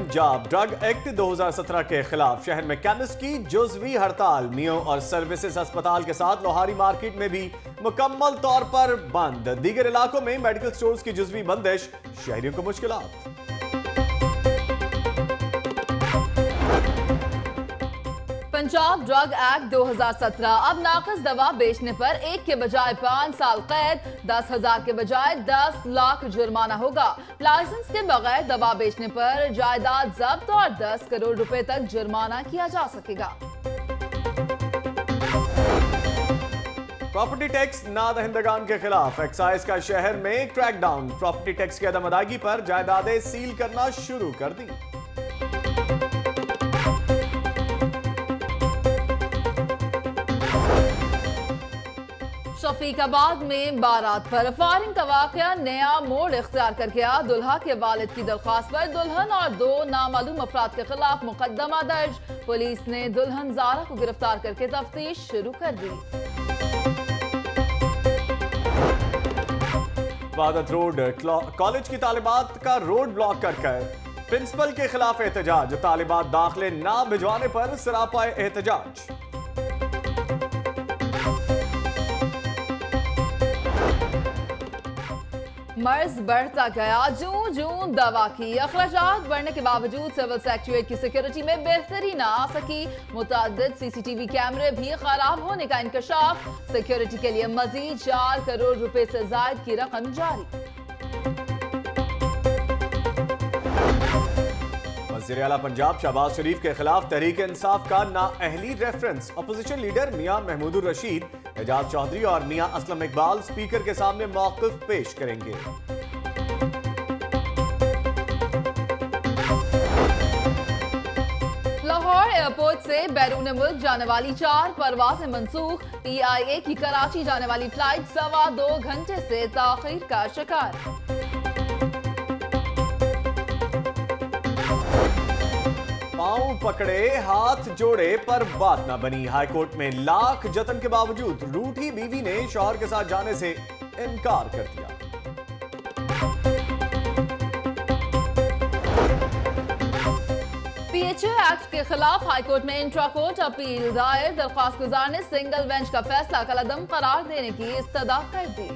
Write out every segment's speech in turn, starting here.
Punjab drug act 2017 के खिलाफ शहर में केमिस्ट की जुज़वी हड़ताल। मियो और सर्विसेज अस्पताल के साथ लोहारी मार्केट में भी मुकम्मल तौर पर बंद। दीगर इलाकों में मेडिकल स्टोर्स की जुज़वी बंदिश, शहरियों को मुश्किलात। पंजाब ड्रग एक्ट 2017 अब नाक़िस दवा बेचने पर 1 के बजाय 5 साल कैद, 10,000 के बजाय 10 लाख जुर्माना होगा। लाइसेंस के बगैर दवा बेचने पर जायदाद जब्त और 10 करोड़ रुपए तक जुर्माना किया जा सकेगा। प्रॉपर्टी टैक्स नादहिंदगान के खिलाफ एक्साइज का शहर में क्रैकडाउन। प्रॉपर्टी टैक्स की अदम अदायगी पर जायदादें सील करना शुरू कर दी। शफीकाबाद में बारात पर फायरिंग का वाकया नया मोड़ इख्तियार कर गया। दुल्हा के वालिद की दरख्वास्त पर दुल्हन और 2 नामालूम अफराद के खिलाफ मुकदमा दर्ज। पुलिस ने दुल्हन जारा को गिरफ्तार करके तफ्तीश शुरू कर दी। वादत रोड कॉलेज की तालिबात का रोड ब्लॉक कर प्रिंसिपल के खिलाफ एहतजाज। तालिबात दाखिले ना भिजवाने पर सरापा एहतजाज। मर्ज बढ़ता गया, जूं जूं दवा की। अखराजात बढ़ने के बावजूद सिविल सेक्रेटरीट की सिक्योरिटी में बेहतरी ना आ सकी। मुतअद्दिद सीसीटीवी कैमरे भी खराब होने का इंकशाफ। सिक्योरिटी के लिए मजीद 4 करोड़ रुपए से जायद की रकम जारी। वज़ीर आला पंजाब शहबाज शरीफ के खिलाफ तहरीक इंसाफ का नाअहली रेफरेंस। अपोजिशन लीडर मियां महमूदुर रशीद, एजाज चौधरी और मियां असलम इकबाल स्पीकर के सामने मौक़िफ़ पेश करेंगे। लाहौर एयरपोर्ट से बैरून मुल्क जाने वाली 4 परवाजें मंसूख। PIA की कराची जाने वाली फ्लाइट 2.25 घंटे से ताख़ीर का शिकार। पांव पकड़े हाथ जोड़े पर बात ना बनी। हाईकोर्ट में लाख जतन के बावजूद रूठी बीवी ने शौहर के साथ जाने से इनकार कर दिया। PHA एक्ट के खिलाफ हाईकोर्ट में इंट्रा कोर्ट अपील दायर। दरख्वास्त गुजार ने सिंगल बेंच का फैसला कलअदम करार देने की इस्तदा कर दी।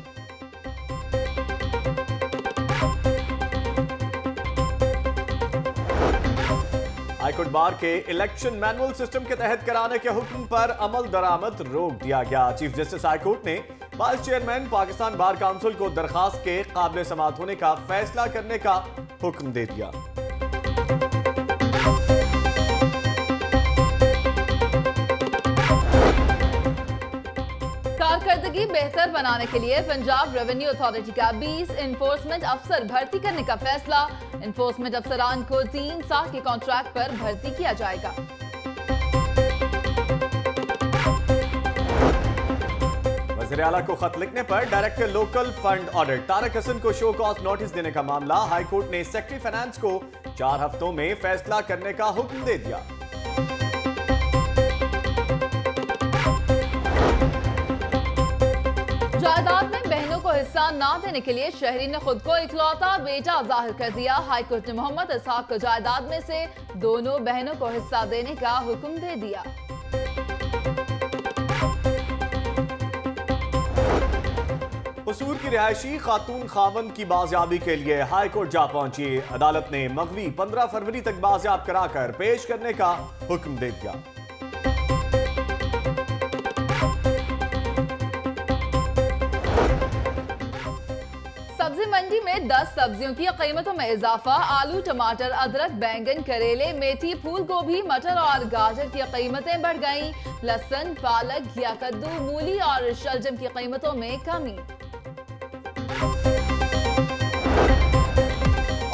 हाईकोर्ट बार के इलेक्शन मैनुअल सिस्टम के तहत कराने के हुक्म पर अमल दरामद रोक दिया गया। चीफ जस्टिस हाईकोर्ट ने vice chairman Pakistan bar council को दरखास्त के काबिल समाअत होने का फैसला करने का हुक्म दे दिया। कारकर्दगी बेहतर बनाने के लिए पंजाब रेवेन्यू अथॉरिटी का 20 इन्फोर्समेंट अफसर भर्ती करने का फैसला। इन्फोर्समेंट अफसरान को 3 साल के कॉन्ट्रैक्ट पर भर्ती किया जाएगा। वज़ीर आला को खत लिखने पर director local fund audit Tarak Hasan को शो कॉज नोटिस देने का मामला। हाईकोर्ट ने सेक्रेटरी फाइनेंस को 4 हफ्तों में फैसला करने का हुक्म दे दिया। जायदाद में बहनों को हिस्सा ना देने के लिए शहरी ने खुद को इकलौता बेटा जाहिर कर दिया। हाईकोर्ट ने मोहम्मद इसहाक को जायदाद में से दोनों बहनों को हिस्सा देने का हुक्म दे दिया। कसूर की रिहायशी खातून खावन की बाजियाबी के लिए हाईकोर्ट जा पहुंची। अदालत ने मगवी 15 फरवरी तक बाजियाब कराकर पेश करने का हुक्म दे दिया। सब्जी मंडी में 10 सब्जियों की कीमतों में इजाफा। आलू, टमाटर, अदरक, बैंगन, करेले, मेथी, फूल गोभी, मटर और गाजर की कीमतें बढ़ गईं। लहसुन, पालक या कद्दू, मूली और शलजम की कीमतों में कमी।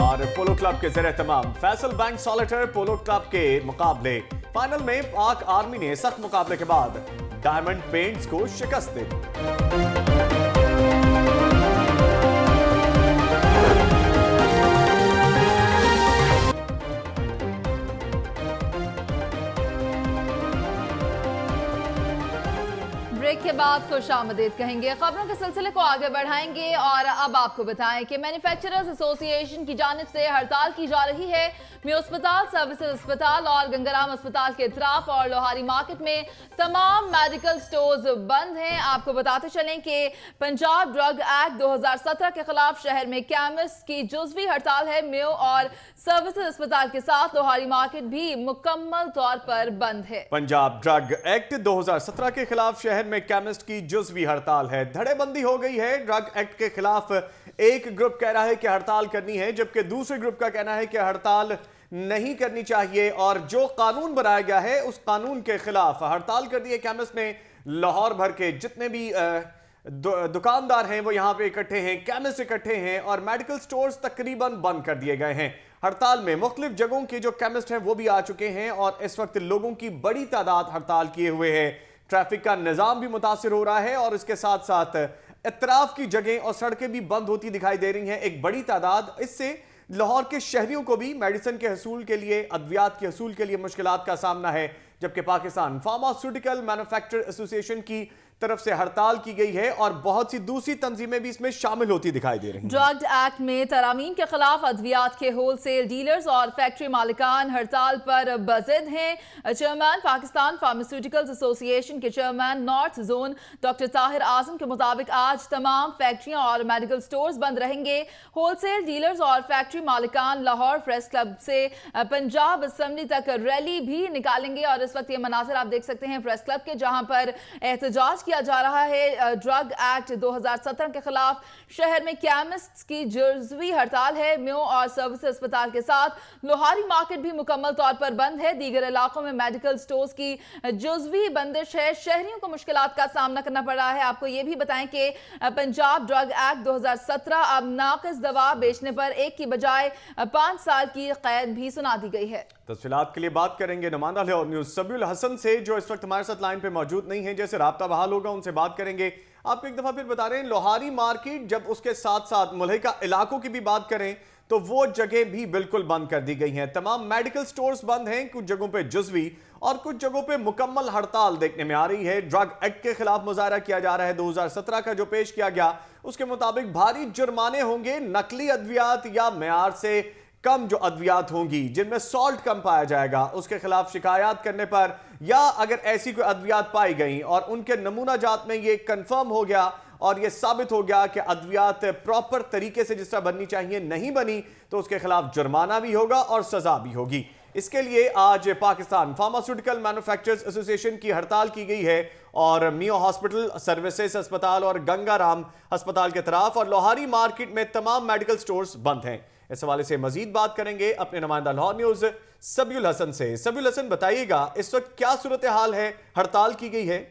और पोलो क्लब के ज़रिए तमाम फैसल बैंक सॉलिटर पोलो क्लब के मुकाबले फाइनल में पाक आर्मी ने सख्त मुकाबले के बाद डायमंड पेंट्स को शिकस्त दे दी। ब्रेक के बाद साथ खुशामदीद कहेंगे। खबरों के सिलसिले को आगे बढ़ाएंगे और अब आपको बताएं कि मैन्युफैक्चरर्स एसोसिएशन की जानिब से हड़ताल की जा रही है। म्यू अस्पताल, सर्विसेज अस्पताल और गंगाराम अस्पताल के इतराफ और लोहारी मार्केट में तमाम मेडिकल स्टोर्स बंद हैं। आपको बताते चलें कि पंजाब ड्रग एक्ट 2017 के खिलाफ शहर में केमिस्ट की जुज़वी हड़ताल है। म्यू और सर्विसेज अस्पताल के साथ लोहारी मार्केट भी मुकम्मल तौर पर बंद है। पंजाब ड्रग एक्ट 2017 के खिलाफ शहर में केमिस्ट की जुज़वी हड़ताल है। धड़ेबंदी हो गई है। ड्रग एक्ट के खिलाफ एक ग्रुप कह रहा है कि हड़ताल करनी है, जबकि दूसरे ग्रुप का कहना है कि हड़ताल नहीं करनी चाहिए और जो कानून बनाया गया है उस कानून के खिलाफ हड़ताल कर दी है। केमिस्ट ने लाहौर भर के जितने भी दुकानदार हैं वो यहां पे इकट्ठे हैं, केमिस्ट इकट्ठे हैं और मेडिकल स्टोर्स तकरीबन बंद कर दिए गए हैं। हड़ताल में मुख्तलिफ जगहों के जो केमिस्ट हैं वो भी आ चुके हैं और इस वक्त लोगों की बड़ी तादाद हड़ताल किए हुए है। ट्रैफिक का निजाम भी मुतासिर हो रहा है और इसके साथ साथ इतराफ की जगह और सड़कें भी बंद होती दिखाई दे रही हैं एक बड़ी तादाद। इससे लाहौर के शहरियों को भी मेडिसिन के हसूल के लिए, अद्वियात के हसूल के लिए मुश्किलात का सामना है। जबकि पाकिस्तान फार्मास्यूटिकल मैन्युफैक्चरर्स एसोसिएशन की तरफ से हड़ताल की गई है और बहुत सी दूसरी तंजीमें भी इसमें शामिल होती दिखाई दे रही हैं। ड्रग एक्ट में तरामीम के खिलाफ अद्वियात के होलसेल डीलर्स और फैक्ट्री मालिकान हड़ताल पर बजिद हैं। चेयरमैन पाकिस्तान फार्मास्यूटिकल्स एसोसिएशन के chairman north zone doctor Tahir Azam के मुताबिक आज तमाम फैक्ट्रियां और मेडिकल स्टोर्स बंद रहेंगे। होलसेल डीलर्स और फैक्ट्री मालिकान लाहौर प्रेस क्लब से पंजाब असम्बली तक रैली भी निकालेंगे और इस वक्त ये मनाजिर आप देख सकते हैं प्रेस क्लब के, जहां पर एहतजाज किया जा रहा है। ड्रग एक्ट 2017 के खिलाफ शहर में केमिस्ट की जुज़वी हड़ताल है। म्यू और सर्विसेज अस्पताल के साथ लोहारी मार्केट भी मुकम्मल तौर पर बंद है। दीगर इलाकों में मेडिकल स्टोर्स की जुज़वी बंदिश है। शहरियों को मुश्किलात का सामना करना पड़ रहा है। आपको यह भी बताएं कि पंजाब ड्रग एक्ट 2017 अब नाक़िस दवा बेचने पर 1 की बजाय 5 साल की कैद भी सुना दी गई है। तफसीलात के लिए बात करेंगे नुमाइंदा लाहौर न्यूज़ सबीउल हसन से, जो इस वक्त हमारे साथ लाइन पे मौजूद नहीं है। जैसे राब्ता बहाल होगा उनसे बात करेंगे। आपको एक दफ़ा फिर बता रहे हैं, लोहारी मार्केट जब उसके साथ साथ मुल्हिका इलाकों की भी बात करें तो वो जगह भी बिल्कुल बंद कर दी गई हैं। तमाम मेडिकल स्टोर्स बंद हैं, कुछ जगहों पे जुज़वी और कुछ जगहों पे मुकम्मल हड़ताल देखने में आ रही है। ड्रग एक्ट के खिलाफ मुजाहरा किया जा रहा है। 2017 का जो पेश किया गया उसके मुताबिक भारी जुर्माने होंगे नकली अद्वियात या मेयार से कम जो अद्वियात होंगी जिनमें सॉल्ट कम पाया जाएगा उसके खिलाफ शिकायत करने पर, या अगर ऐसी कोई अद्वियात पाई गई और उनके नमूना जात में ये कंफर्म हो गया और ये साबित हो गया कि अद्वियात प्रॉपर तरीके से जिस तरह बननी चाहिए नहीं बनी, तो उसके खिलाफ जुर्माना भी होगा और सजा भी होगी। इसके लिए आज पाकिस्तान फार्मास्यूटिकल मैन्युफैक्चरर्स एसोसिएशन की हड़ताल की गई है और मियो हॉस्पिटल, सर्विसेज अस्पताल और गंगाराम अस्पताल के तरफ और लोहारी मार्केट में तमाम मेडिकल स्टोर्स बंद हैं। इस हवाले से मजीद बात करेंगे अपने नुमाइंदा लाहौर न्यूज़ सबीउल हसन से। सबीउल हसन, बताइएगा इस वक्त क्या सूरत हाल है, हड़ताल की गई है?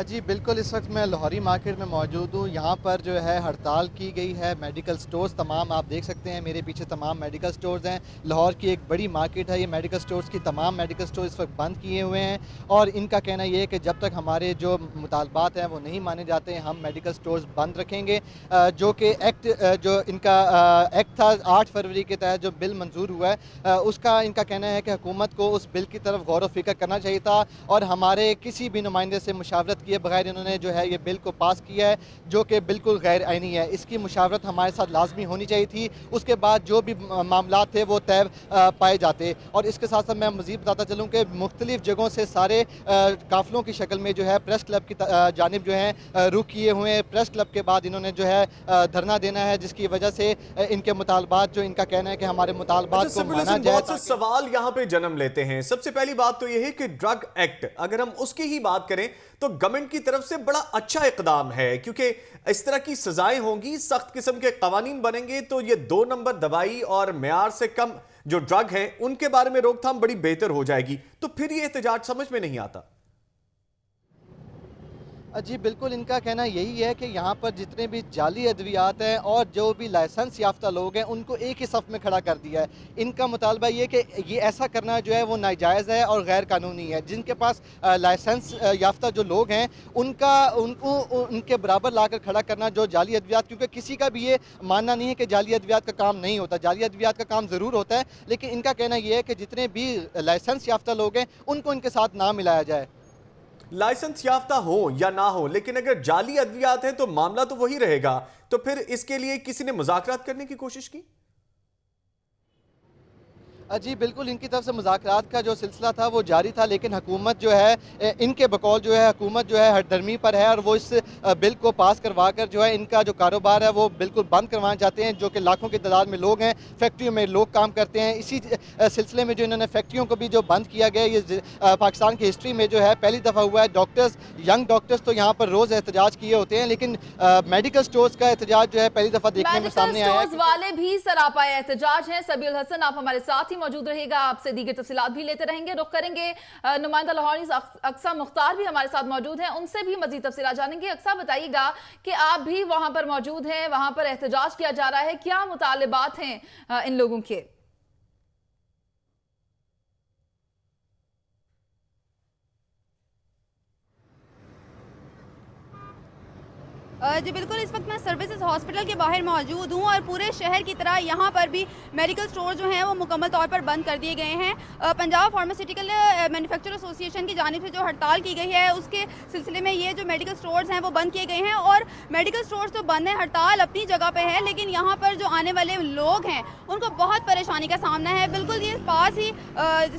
जी बिल्कुल, इस वक्त मैं लाहौरी मार्केट में मौजूद हूँ। यहाँ पर जो है हड़ताल की गई है। मेडिकल स्टोर्स तमाम आप देख सकते हैं, मेरे पीछे तमाम मेडिकल स्टोर्स हैं। लाहौर की एक बड़ी मार्केट है ये। मेडिकल स्टोर्स की तमाम मेडिकल स्टोर इस वक्त बंद किए हुए हैं और इनका कहना ये है कि जब तक हमारे जो मुतालबात हैं वो नहीं माने जाते हैं हम मेडिकल स्टोर्स बंद रखेंगे। जो कि एक्ट जो इनका एक्ट था 8 फरवरी के तहत जो बिल मंजूर हुआ है उसका इनका कहना है कि हुकूमत को उस बिल की तरफ गौर व फिक्र करना चाहिए था और हमारे किसी भी नुमाइंदे से मुशावरत किए बगैर इन्होंने जो है ये बिल को पास किया है, जो कि बिल्कुल गैर आईनी है। इसकी मुशावरत हमारे साथ लाजमी होनी चाहिए थी, उसके बाद जो भी मामला थे वो तय पाए जाते। और इसके साथ साथ मैं मज़ीद बताता चलूँ कि मुख्तलिफ जगहों से सारे काफ़िलों की शक्ल में जो है प्रेस क्लब की जानिब जो है रुख किए हुए हैं। प्रेस क्लब के बाद इन्होंने जो है धरना देना है, जिसकी वजह से इनके मुतालबात जो इनका कहना है कि हमारे मुतालबात को माना जाए। बहुत से सवाल यहाँ पे जन्म लेते हैं। सबसे पहली बात तो यह है कि ड्रग एक्ट, अगर हम उसकी ही बात करें तो गवर्नमेंट की तरफ से बड़ा अच्छा इकदाम है, क्योंकि इस तरह की सजाएं होंगी, सख्त किस्म के कवानीन बनेंगे तो ये 2 नंबर दवाई और मेयार से कम जो ड्रग हैं उनके बारे में रोकथाम बड़ी बेहतर हो जाएगी। तो फिर ये एहतजाज समझ में नहीं आता। जी बिल्कुल, इनका कहना यही है कि यहाँ पर जितने भी जाली अद्वियात हैं और जो भी लाइसेंस याफ्ता लोग हैं उनको एक ही सफ़ में खड़ा कर दिया है। इनका मुतालबा ये कि ये ऐसा करना जो है वो नाजायज़ है और गैर कानूनी है। जिनके पास लाइसेंस याफ्ता जो लोग हैं उनको उनके बराबर लाकर खड़ा करना जो जाली अद्वियात, क्योंकि किसी का भी ये मानना नहीं है कि जाली अद्वियात का काम नहीं होता, जाली अद्वियात का काम ज़रूर होता है, लेकिन इनका कहना यह है कि जितने भी लाइसेंस याफ्ता लोग हैं उनको इनके साथ ना मिलाया जाए। लाइसेंस याफ्ता हो या ना हो, लेकिन अगर जाली अद्वियात हैं तो मामला तो वही रहेगा। तो फिर इसके लिए किसी ने मुज़ाकरात करने की कोशिश की? जी बिल्कुल, इनकी तरफ से मुज़ाकरात का जो सिलसिला था वो जारी था, लेकिन हुकूमत जो है इनके बकौल जो है हुकूमत जो है हठधर्मी पर है और वो इस बिल को पास करवा कर जो है इनका जो कारोबार है वो बिल्कुल बंद करवाना चाहते हैं, जो कि लाखों की तादाद में लोग हैं, फैक्ट्रियों में लोग काम करते हैं। इसी सिलसिले में जो इन्होंने फैक्ट्रियों को भी जो बंद किया गया, ये पाकिस्तान की हिस्ट्री में जो है पहली दफ़ा हुआ है। डॉक्टर्स, यंग डॉक्टर्स तो यहाँ पर रोज़ एहतजाज किए होते हैं, लेकिन मेडिकल स्टोर्स का एहतजाज जो है पहली दफ़ा देखने में सामने आया है। वाले भी सरापा एहतजाज हैं। सबील हसन, आप हमारे साथ ही मौजूद रहेगा, आपसे दीगर तफसीलात भी लेते रहेंगे। रुख करेंगे नुमाइंदा लाहौरी अक्सा मुख्तार भी हमारे साथ मौजूद हैं, उनसे भी मजीद तफसीलात जानेंगे। अक्सा, बताइएगा कि आप भी वहां पर मौजूद हैं, वहां पर एहतजाज किया जा रहा है, क्या मुतालिबात हैं इन लोगों के? जी बिल्कुल, इस वक्त मैं सर्विसेज हॉस्पिटल के बाहर मौजूद हूँ और पूरे शहर की तरह यहाँ पर भी मेडिकल स्टोर जो हैं वो मुकम्मल तौर पर बंद कर दिए गए हैं। पंजाब फार्मास्यूटिकल मैन्युफैक्चरर एसोसिएशन की जानिब से जो हड़ताल की गई है उसके सिलसिले में ये जो मेडिकल स्टोर्स हैं वो बंद किए गए हैं। और मेडिकल स्टोर्स तो बंद हैं, हड़ताल अपनी जगह पर है, लेकिन यहाँ पर जो आने वाले लोग हैं उनको बहुत परेशानी का सामना है। बिल्कुल ये पास ही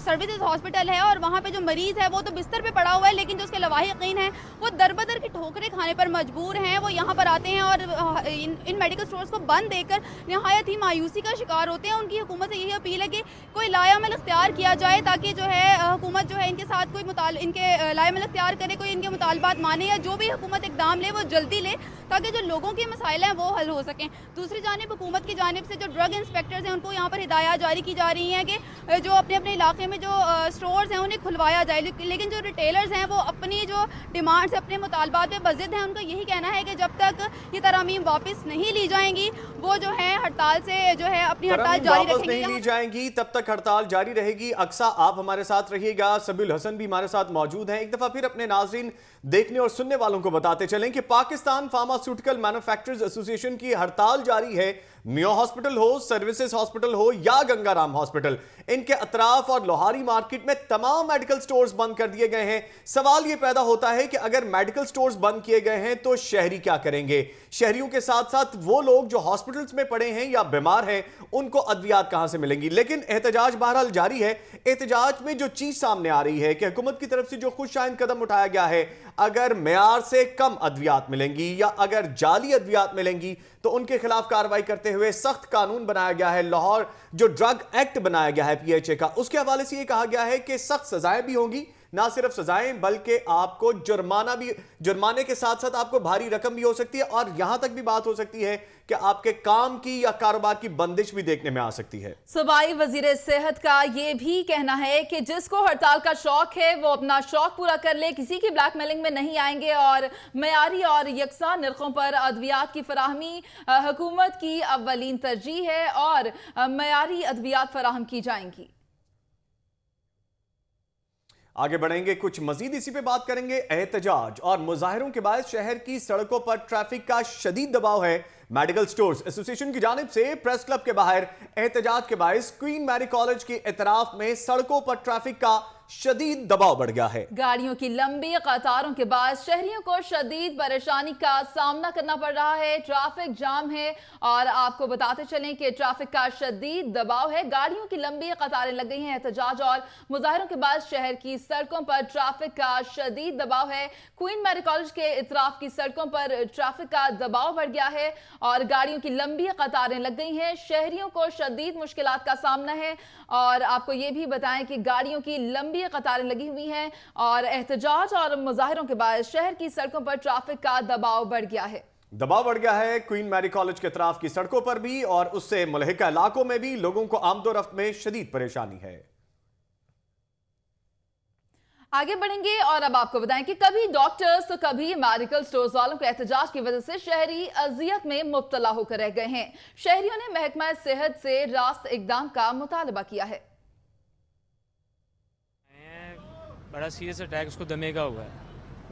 सर्विसेज हॉस्पिटल है और वहाँ पर जो मरीज़ है वो तो बिस्तर पर पड़ा हुआ है, लेकिन जो उसके लवाहिकीन हैं वो दरबदर की ठोकरें खाने पर मजबूर हैं। वो यहाँ पर आते हैं और इन मेडिकल स्टोर्स को बंद देखकर निहायत ही मायूसी का शिकार होते हैं। उनकी हुकूमत से यही अपील है कि कोई लायामल इख्तियार किया जाए, ताकि जो है हुकूमत जो है इनके साथ कोई इनके लायामल इख्तियार करे, कोई इनके मुतालबात माने या जो भी हुकूमत इकदाम ले वो जल्दी ले, ताकि जो लोगों के मसाइल हैं वो हल हो सकें। दूसरी जानिब हुकूमत की जानिब से जो ड्रग इंस्पेक्टर्स हैं उनको यहाँ पर हिदायत जारी की जा रही हैं कि जो अपने अपने इलाके में जो स्टोर्स हैं उन्हें खुलवाया जाए, लेकिन जो रिटेलर्स हैं वो अपनी जो डिमांड से अपने मुतालबात पर बज़िद हैं। उनका यही कहना है कि जब तक ये तरमीम वापस नहीं ली जाएंगी वो जो है हड़ताल से जो है अपनी हड़ताल जारी रखेंगे। नहीं ली जाएंगी तब तक हड़ताल जारी रहेगी। अक्सा, आप हमारे साथ रहिएगा। सबील हसन भी हमारे साथ मौजूद हैं। एक दफा फिर अपने नाज़रीन, देखने और सुनने वालों को बताते चलें कि पाकिस्तान फार्मास्यूटिकल मैन्युफैक्चरर्स एसोसिएशन की हड़ताल जारी है। मियो हॉस्पिटल हो, सर्विसेज हॉस्पिटल हो या गंगाराम हॉस्पिटल, इनके अतराफ और लोहारी मार्केट में तमाम मेडिकल स्टोर्स बंद कर दिए गए हैं। सवाल यह पैदा होता है कि अगर मेडिकल स्टोर्स बंद किए गए हैं तो शहरी क्या करेंगे? शहरियों के साथ साथ वो लोग जो हॉस्पिटल्स में पड़े हैं या बीमार हैं, उनको अद्वियात कहां से मिलेंगी? लेकिन एहतजाज बहरहाल जारी है। एहतजाज में जो चीज सामने आ रही है कि हुकूमत की तरफ से जो खुशआइंद कदम उठाया गया है, अगर मेयार से कम अद्वियात मिलेंगी या अगर जाली अद्वियात मिलेंगी तो उनके खिलाफ कार्रवाई करते हुए सख्त कानून बनाया गया है। लाहौर जो ड्रग एक्ट बनाया गया है PHA का, उसके हवाले से यह कहा गया है कि सख्त सजाएं भी होंगी। ना सिर्फ सजाएं बल्कि आपको जुर्माने के साथ साथ आपको भारी रकम भी हो सकती है और यहां तक भी बात हो सकती है कि आपके काम की या कारोबार की बंदिश भी देखने में आ सकती है। सूबाई वजीर सेहत का यह भी कहना है कि जिसको हड़ताल का शौक है वो अपना शौक पूरा कर ले, किसी की ब्लैकमेलिंग में नहीं आएंगे और मयारी और यकसा नरखों पर अद्वियात की फराहमी हुकूमत की अव्वलीन तरजीह है और मयारी अद्वियात फराहम की जाएंगी। आगे बढ़ेंगे, कुछ मजीद इसी पे बात करेंगे। एहतजाज और मुजाहिरों के बाद शहर की सड़कों पर ट्रैफिक का शदीद दबाव है। मेडिकल स्टोर्स एसोसिएशन की जानिब से प्रेस क्लब के बाहर एहतजाज के बायस क्वीन मैरी कॉलेज के इतराफ में सड़कों पर ट्रैफिक का शदीद दबाव बढ़ गया है। गाड़ियों की लंबी कतारों के बाद शहरियों को शदीद परेशानी का सामना करना पड़ रहा है। ट्रैफिक जाम है और आपको बताते चलें कि ट्रैफिक का शदीद दबाव है। गाड़ियों की लंबी कतारें लग गई हैं। एहतजाज और मुजाहिरों के बाद शहर की सड़कों पर ट्रैफिक का शदीद दबाव है। क्वीन मैरी कॉलेज के इतराफ की सड़कों पर ट्रैफिक का दबाव बढ़ गया है और गाड़ियों की लंबी कतारें लग गई हैं। शहरियों को शदीद मुश्किलात का सामना है और आपको ये भी बताएं कि गाड़ियों की लंबी कतारें लगी हुई हैं और एहतजाज और मुजाहिरों के बाद शहर की सड़कों पर ट्रैफिक का दबाव बढ़ गया है। दबाव बढ़ गया है क्वीन मैरी कॉलेज के इतराफ की सड़कों पर भी और उससे मुल्हिका इलाकों में भी लोगों को आमदोरफ्त में शदीद परेशानी है। आगे बढ़ेंगे और अब आपको बताएं कि कभी डॉक्टर्स तो कभी मेडिकल स्टोर्स वालों के एहतजाज की वजह से शहरी अजियत में मुब्तला होकर रह गए हैं। शहरियों ने महकमा सेहत से रास्त इकदाम का मुतालबा किया है। बड़ा सीरियस अटैक उसको दमे का हुआ है,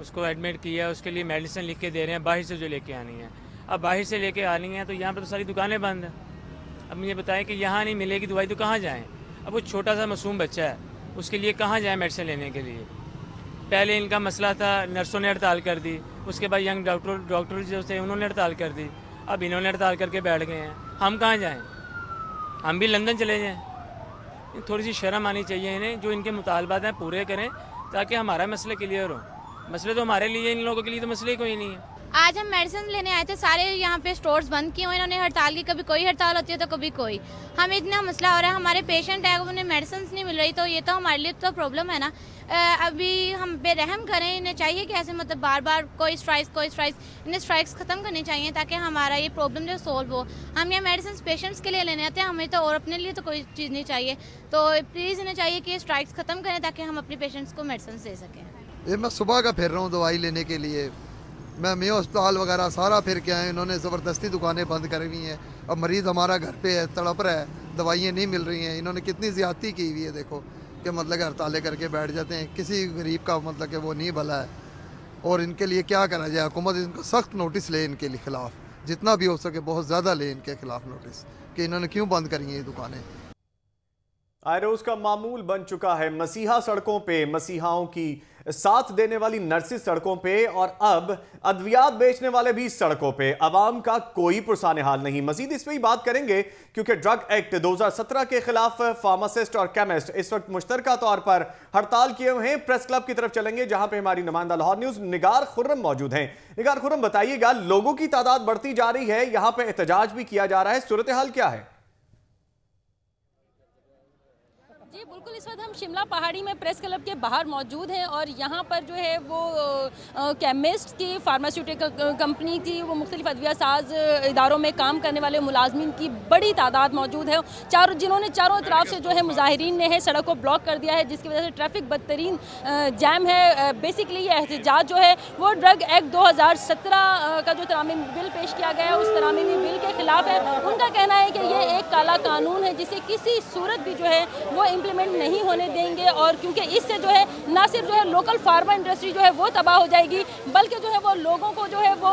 उसको एडमिट किया है, उसके लिए मेडिसिन लिख के दे रहे हैं बाहर से जो लेके आनी है। अब बाहर से लेके आनी है तो यहाँ पर तो सारी दुकानें बंद हैं। अब मुझे बताएं कि यहाँ नहीं मिलेगी दवाई तो कहाँ जाएँ? अब वो छोटा सा मासूम बच्चा है, उसके लिए कहाँ जाए मेडिसिन लेने के लिए? पहले इनका मसला था, नर्सों ने हड़ताल कर दी, उसके बाद यंग डॉक्टर जो थे उन्होंने हड़ताल कर दी, अब इन्होंने हड़ताल करके बैठ गए हैं। हम कहाँ जाएं? हम भी लंदन चले जाएं? थोड़ी सी शर्म आनी चाहिए इन्हें, जो इनके मुतालबात हैं पूरे करें ताकि हमारा मसले क्लियर हो। मसले तो हमारे लिए, इन लोगों के लिए तो मसले ही कोई नहीं है। आज हम मेडिसिन लेने आए थे, सारे यहाँ पे स्टोर्स बंद किए हुए इन्होंने हड़ताल की, कभी कोई हड़ताल होती है तो कभी कोई। हमें इतना मसला हो रहा है, हमारे पेशेंट है उन्हें मेडिसिन नहीं मिल रही, तो ये तो हमारे लिए तो प्रॉब्लम है ना। अभी हम पे रहम करें, इन्हें चाहिए कि ऐसे मतलब बार बार कोई स्ट्राइक्स इन्हें स्ट्राइक्स ख़त्म करनी चाहिए ताकि हमारा ये प्रॉब्लम जो सोल्व हो। हम ये मेडिसिन पेशेंट्स के लिए लेने आते हैं, हमें तो और अपने लिए तो कोई चीज़ नहीं चाहिए। तो प्लीज़ इन्हें चाहिए कि ये स्ट्राइक्स ख़त्म करें ताकि हम अपने पेशेंट्स को मेडिसिन दे सकें। ये मैं सुबह का फिर रहा हूँ दवाई लेने के लिए, मैं मेयो अस्पताल वगैरह सारा फिर के आए, इन्होंने ज़बरदस्ती दुकानें बंद कर दी हैं। अब मरीज़ हमारा घर पे है, तड़प रहा है, दवाइयाँ नहीं मिल रही हैं। इन्होंने कितनी ज़्यादती की हुई है, देखो कि मतलब हड़तालें करके बैठ जाते हैं। किसी गरीब का मतलब कि वो नहीं भला है। और इनके लिए क्या करा जाए, हुकूमत इनको सख्त नोटिस ले इनके खिलाफ, जितना भी हो सके बहुत ज़्यादा ले इनके खिलाफ नोटिस कि इन्होंने क्यों बंद करी हैं ये दुकानें। आए रोज का मामूल बन चुका है मसीहा सड़कों पे, मसीहाओं की साथ देने वाली नर्सेस सड़कों पे, और अब अद्वियात बेचने वाले भी सड़कों पे। अवाम का कोई पुरसाने हाल नहीं। मजीद इस पर ही बात करेंगे क्योंकि ड्रग एक्ट 2017 के खिलाफ फार्मासिस्ट और केमिस्ट इस वक्त मुश्तरका तौर पर हड़ताल किए हुए हैं। प्रेस क्लब की तरफ चलेंगे जहां पे हमारी नुमाइंदा लाहौर न्यूज निगार खुर्रम मौजूद हैं। निगार खुर्रम, बताइएगा, लोगों की तादाद बढ़ती जा रही है, यहां पर एहतजाज भी किया जा रहा है, सूरत हाल क्या है? जी बिल्कुल, इस वक्त हम शिमला पहाड़ी में प्रेस क्लब के बाहर मौजूद हैं और यहाँ पर जो है वो केमिस्ट की, फार्मास्यूटिकल कंपनी की, वो मुख्तलिफ अद्विया साज इदारों में काम करने वाले मुलाजमीन की बड़ी तादाद मौजूद है, जिन्होंने चारों तरफ से जो है मुजाहिरीन ने है सड़क को ब्लॉक कर दिया है, जिसकी वजह से ट्रैफिक बदतरीन जैम है। बेसिकली ये एहतजाज जो है वो ड्रग एक्ट 2017 का जो तरामीमी बिल पेश किया गया है उस तरामीमी बिल के खिलाफ है। उनका कहना है कि ये एक काला कानून है जिसे किसी सूरत भी जो है वो इम्प्लीमेंट नहीं होने देंगे, और क्योंकि इससे जो है ना सिर्फ जो है लोकल फार्मा इंडस्ट्री जो है वो तबाह हो जाएगी, बल्कि जो है वो लोगों को जो है वो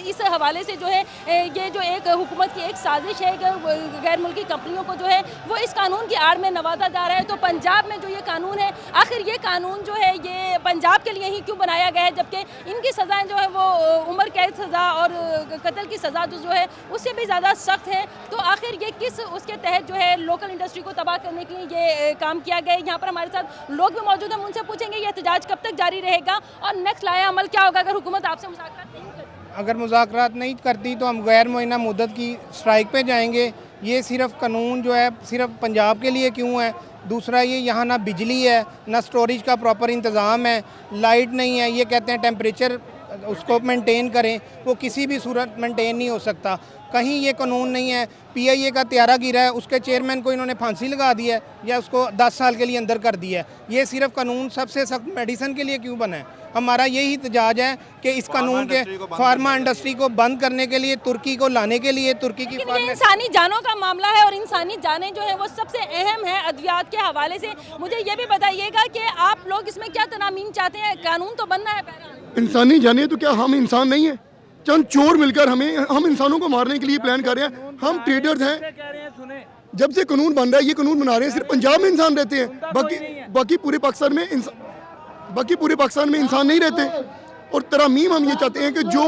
इस हवाले से जो है ये जो एक हुकूमत की एक साजिश है कि गैर मुल्की कंपनियों को जो है वो इस कानून की आड़ में नवाजा जा रहा है। तो पंजाब में जो ये कानून है, आखिर ये कानून जो है ये पंजाब के लिए ही क्यों बनाया गया है, जबकि इनकी सज़ाएँ जो है वो उम्र कैद सज़ा और कत्ल की सज़ा जो है उससे भी ज़्यादा सख्त है। तो आखिर ये किस उसके तहत जो है लोकल इंडस्ट्री को तबाह करने के लिए ये काम किया गया है। यहाँ पर हमारे साथ लोग भी मौजूद हैं, उनसे पूछेंगे ये एहतजाज कब तक जारी रहेगा और नेक्स्ट लाया अमल क्या होगा अगर हुकूमत आपसे मुज़ाकरात नहीं करती। अगर मुज़ाकरात नहीं करती तो हम गैर मुअय्यना मुद्दत की स्ट्राइक पे जाएंगे। ये सिर्फ कानून जो है सिर्फ पंजाब के लिए क्यों है, दूसरा ये यहाँ ना बिजली है, ना स्टोरेज का प्रॉपर इंतज़ाम है, लाइट नहीं है। ये कहते हैं टेम्परेचर उसको मेंटेन करें, वो किसी भी सूरत मेंटेन नहीं हो सकता। कहीं ये कानून नहीं है। PIA का त्यारा गिरा है, उसके चेयरमैन को इन्होंने फांसी लगा दी है या उसको 10 साल के लिए अंदर कर दिया है। ये सिर्फ कानून सबसे सख्त मेडिसिन के लिए क्यों बना है? हमारा यही एहतजाज है कि इस कानून के फार्मा इंडस्ट्री को बंद करने के लिए, तुर्की को लाने के लिए, तुर्की की इंसानी जानों का मामला है और इंसानी जानें जो है वो सबसे अहम है अद्वियात के हवाले से। मुझे ये भी बताइएगा कि आप लोग इसमें क्या तनामीन चाहते हैं? कानून तो बनना है, इंसानी जाने तो क्या हम इंसान नहीं है? चंद चोर मिलकर हम इंसानों को मारने के लिए प्लान कर रहे हैं। हम ट्रेडर्स हैं। जब से कानून बन रहा है, ये कानून बना रहे हैं, सिर्फ पंजाब में इंसान रहते हैं, बाकी पूरे पाकिस्तान में इंसान नहीं रहते। और तरामीम हम ये चाहते हैं कि जो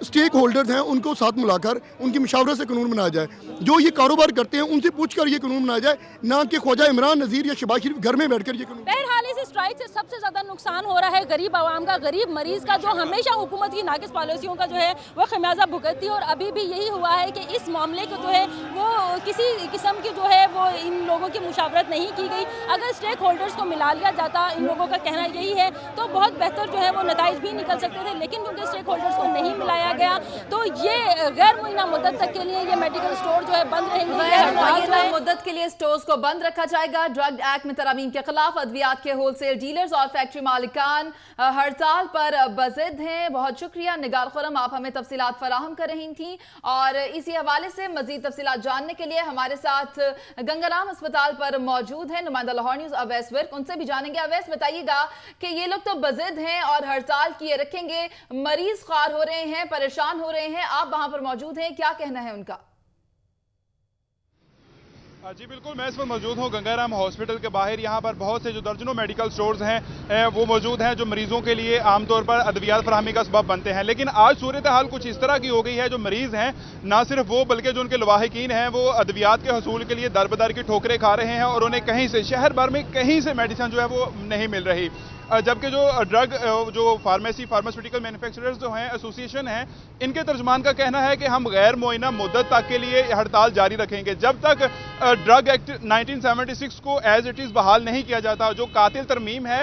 स्टेक होल्डर्स हैं उनको साथ मिलाकर उनकी मुशावरत से कानून बनाया जाए। जो ये कारोबार करते हैं उनसे पूछकर ये कानून बनाया जाए, ना कि ख्वाजा इमरान नज़ीर या शहबाज शरीफ घर में बैठकर ये कानून। बहरहाल इस स्ट्राइक से सबसे ज़्यादा नुकसान हो रहा है गरीब आवाम का, गरीब मरीज़ का, जो हमेशा हुकूमत की नाकिस पॉलिसियों का जो है वो खमियाजा भुगतती है। और अभी भी यही हुआ है कि इस मामले को जो है वो किसी किस्म की जो है वो इन लोगों की मुशावरत नहीं की गई। अगर स्टेक होल्डर्स को मिला लिया जाता, इन लोगों का कहना यही है, तो बहुत बेहतर जो है वो नताइज भी निकल सकते थे। लेकिन क्योंकि स्टेक होल्डर्स को नहीं मिलाया गया तो ये गैर मुअय्यना मुद्दत तक के लिए ये मेडिकल स्टोर जो है बंद रहेंगे। गैर मुअय्यना मुद्दत के लिए स्टोर्स को बंद रखा जाएगा। ड्रग एक्ट में तरामीम के खिलाफ अद्वियात के होलसेल डीलर्स और फैक्ट्री मालिकान हड़ताल पर बजिद हैं। बहुत शुक्रिया निगार खुर्रम, आप हमें तफसीलात फराहम कर रही थी। और इसी हवाले से मजीद तफसीलात जानने के लिए हमारे साथ गंगाराम अस्पताल पर मौजूद है नुमाइंदा लाहौर न्यूज़ अवैस विर्क, उनसे भी जानेंगे। अवैस, बताइएगा कि ये लोग तो बजिद हैं और हड़ताल किए रखेंगे, मरीज ख्वार हो रहे हैं, परेशान हो रहे हैं, आप वहां पर मौजूद हैं, क्या कहना है उनका? जी बिल्कुल, मैं इस वक्त मौजूद हूँ गंगाराम हॉस्पिटल के बाहर। यहाँ पर बहुत से जो दर्जनों मेडिकल स्टोर्स हैं वो मौजूद हैं जो मरीजों के लिए आमतौर पर अद्वियात फराहमी का सबब बनते हैं। लेकिन आज सूरत हाल कुछ इस तरह की हो गई है, जो मरीज हैं ना सिर्फ वो बल्कि जो उनके लवाहिकीन हैं वो अद्वियात के हसूल के लिए दर बदर की ठोकरें खा रहे हैं और उन्हें कहीं से, शहर भर में कहीं से मेडिसिन जो है वो नहीं मिल रही। जबकि जो ड्रग जो फार्मास्यूटिकल मैन्युफैक्चरर्स जो हैं एसोसिएशन है, इनके तर्जमान का कहना है कि हम गैर मुअय्यना मुद्दत तक के लिए हड़ताल जारी रखेंगे जब तक ड्रग एक्ट 1976 को एज इट इज बहाल नहीं किया जाता, जो कातिल तरमीम है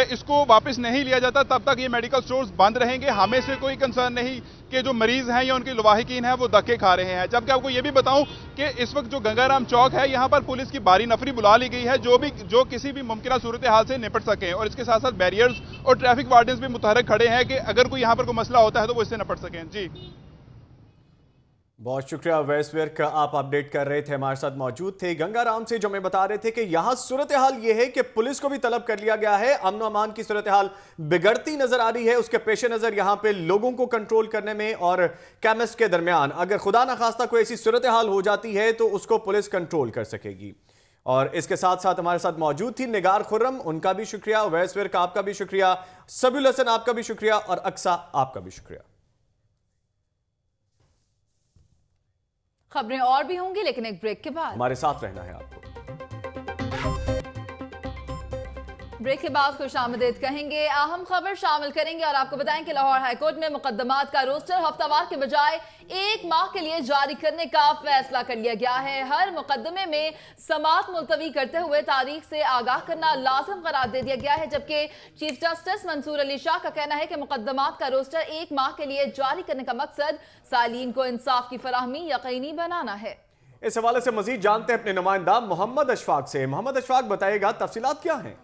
इसको वापस नहीं लिया जाता, तब तक ये मेडिकल स्टोर्स बंद रहेंगे। हमें से कोई कंसर्न नहीं कि जो मरीज हैं या उनके लवाहिकीन हैं वो धक्के खा रहे हैं। जबकि आपको ये भी बताऊं कि इस वक्त जो गंगाराम चौक है, यहाँ पर पुलिस की भारी नफरी बुला ली गई है जो किसी भी मुमकिन सूरत हाल से निपट सके, और इसके साथ साथ बैरियर्स और ट्रैफिक वार्डन्स भी मुतहरक खड़े हैं कि अगर कोई यहाँ पर कोई मसला होता है तो वो इससे निपट सकें। जी बहुत शुक्रिया वैस विर्क, आप अपडेट कर रहे थे, हमारे साथ मौजूद थे गंगाराम से, जो हमें बता रहे थे कि यहाँ सूरत हाल ये है कि पुलिस को भी तलब कर लिया गया है। अमन अमान की सूरत हाल बिगड़ती नजर आ रही है, उसके पेश नजर यहाँ पे लोगों को कंट्रोल करने में और केमिस्ट के दरमियान अगर खुदा ना खास्ता कोई ऐसी सूरत हाल हो जाती है तो उसको पुलिस कंट्रोल कर सकेगी। और इसके साथ साथ हमारे साथ मौजूद थी निगार खुर्रम, उनका भी शुक्रिया, वैस विर्क आपका भी शुक्रिया, सबीउल हसन आपका भी शुक्रिया और अक्सा आपका भी शुक्रिया। खबरें और भी होंगी लेकिन एक ब्रेक के बाद। हमारे साथ रहना है आपको। ब्रेक के बाद खुशामदीद कहेंगे, अहम खबर शामिल करेंगे और आपको बताएं कि लाहौर हाईकोर्ट में मुकदमात का रोस्टर हफ्तावार के बजाय 1 माह के लिए जारी करने का फैसला कर लिया गया है। हर मुकदमे में समाअत मुलतवी करते हुए तारीख से आगाह करना लाजिम करार दे दिया गया है, जबकि चीफ जस्टिस मंसूर अली शाह का कहना है कि मुकदमात का रोस्टर 1 माह के लिए जारी करने का मकसद सालीन को इंसाफ की फराहमी यकीनी बनाना है। इस हवाले से मजीद जानते हैं अपने नुमाइंदा मोहम्मद अशफाक से। मोहम्मद अशफाक, बताएगा तफसीलात क्या हैं?